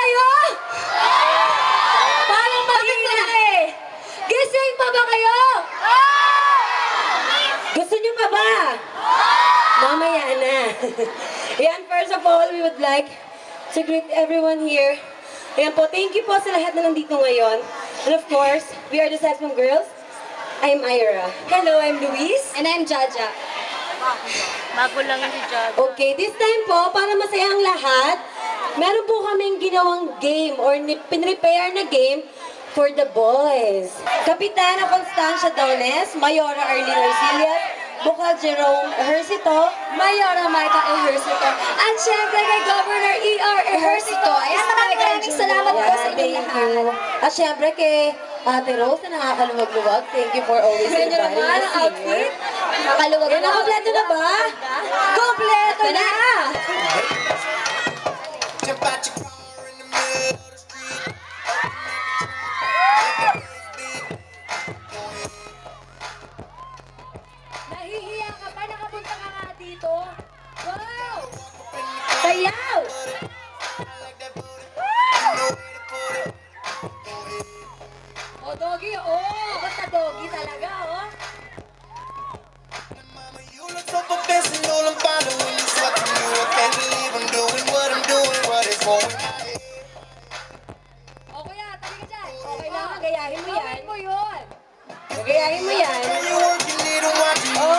kayo? Parang mahina eh. Gising pa ba kayo? Gusto nyo pa ba? Mamaya na. Ayan, first of all, we would like to greet everyone here. Ayan po, thank you po sa lahat na nandito ngayon. And of course, we are the Sexmom Girls. I'm Ira. Hello, I'm Luis. And I'm Jaja. Bago lang si Jaja. Okay, this time po, para masaya ang lahat, meron po kaming ginawang game or pinrepare na game for the boys. Kapitana Constancia Dones, Mayora Arlene Arcillas, Bukal Jerome Ejercito, Mayora Maita Ejercito, at syempre kay Governor E.R. Ejercito. Ayan, maraming salamat po sa inyong lahat. At syempre kay Ate Rose na nakakaluwag-luwag. Thank you for always inviting us here. Nakaluwag na. Kompleto na ba? Kompleto na! Nahihiya ka ba? Nakapunta ka nga dito? Wow! Sayaw! Oh, doggy, oh! Basta doggy talaga, oh! Oh, kuya, tabi ka dyan. Okay lang, gayahin mo yan. Gawin mo yun. Gayahin mo yan. Oh!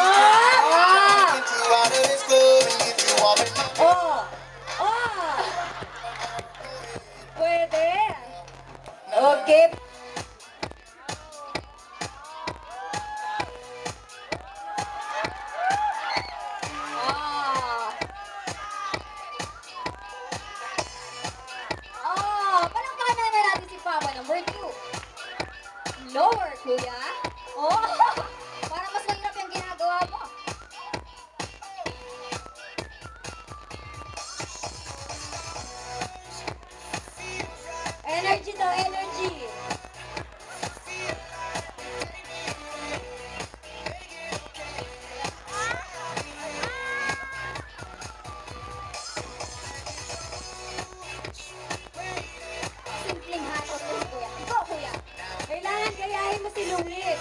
Oh! Oh! Pwede. Okay. Palangkanan na natin si Papa number 2. Lower, kuya. Oh! Para mas mahirap yung ginagawa mo. Energy daw, energy. Simpleng hatos ko, kuya. Ikaw, kuya. Kailangan gayahin mo si Luis.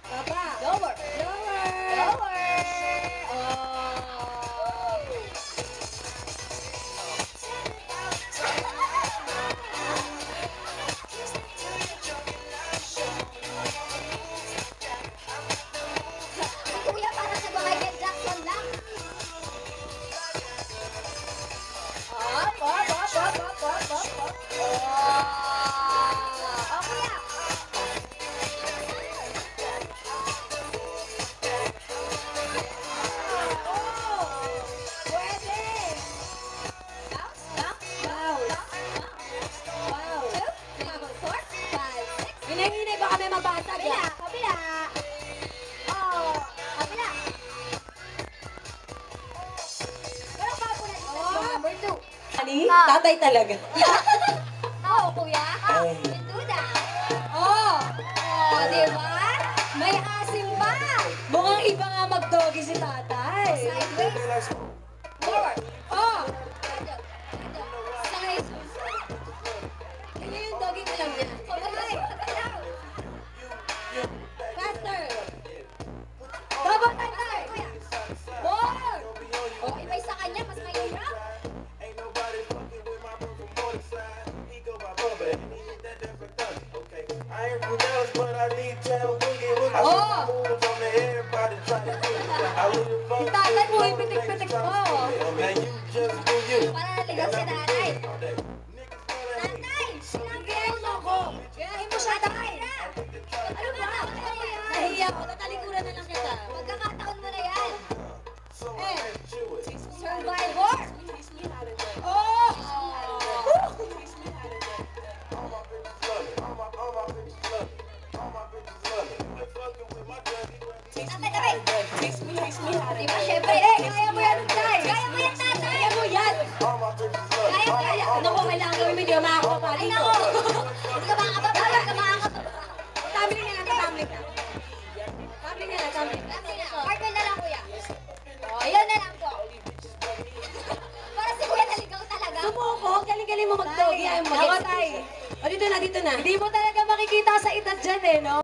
Papa. Lower. Lower. Lower. Oh. Si kuya parang nag-Michael Jackson lang. Up, up, up, up, up, up, up, up. Oh, kuya. Oh, pwede. Bounce, bounce, bounce, bounce. 2, 3, 4, 5, 6. Hinay-hinay ba kami mabasag? Kabila, kabila. Oh, kabila. Pero bago na dito, number 2. Ani? Tatay talaga. Oo, kuya. Do that. Oh. Oh, di ba? May asim pa. Mukhang iba nga mag-doggy si tatay. Sideways. Forward. Oh. Side. Ganyan yung doggy ko lang yan. Alright. Faster. Double time tayo. Kuya. More. Oh, iba sa kanya. Mas mahirap. Oh! Si tatay mo, ipitik-pitik mo. Para naligaw si nanay. Tatay! Gayahin mo ako. Gayahin mo siya, tatay. Ano ba? Nahiya ko. Tatalikuran na lang kita. Magkakataon mo na yan. Survivor! Oh! Diba, syempre, kaya mo yan, tay. Kaya mo yan, tatay. Kaya mo yan. Kaya. Naku, kailangan gawin mo, hindi ka makakapa dito. Ay, naku. Hindi ka makakapa, hindi ka makakapa. Tumbling na lang, tumbling na. Tumbling na lang, tumbling. Partner na lang, kuya. Oh, yun na lang po. Para si kuya naligaw talaga. Ayaw mo ako, galing-galing mo mag-doggy. Ayaw mo mag-exercise. O, dito na, dito na. Hindi mo talaga makikita sa edad dyan eh, no?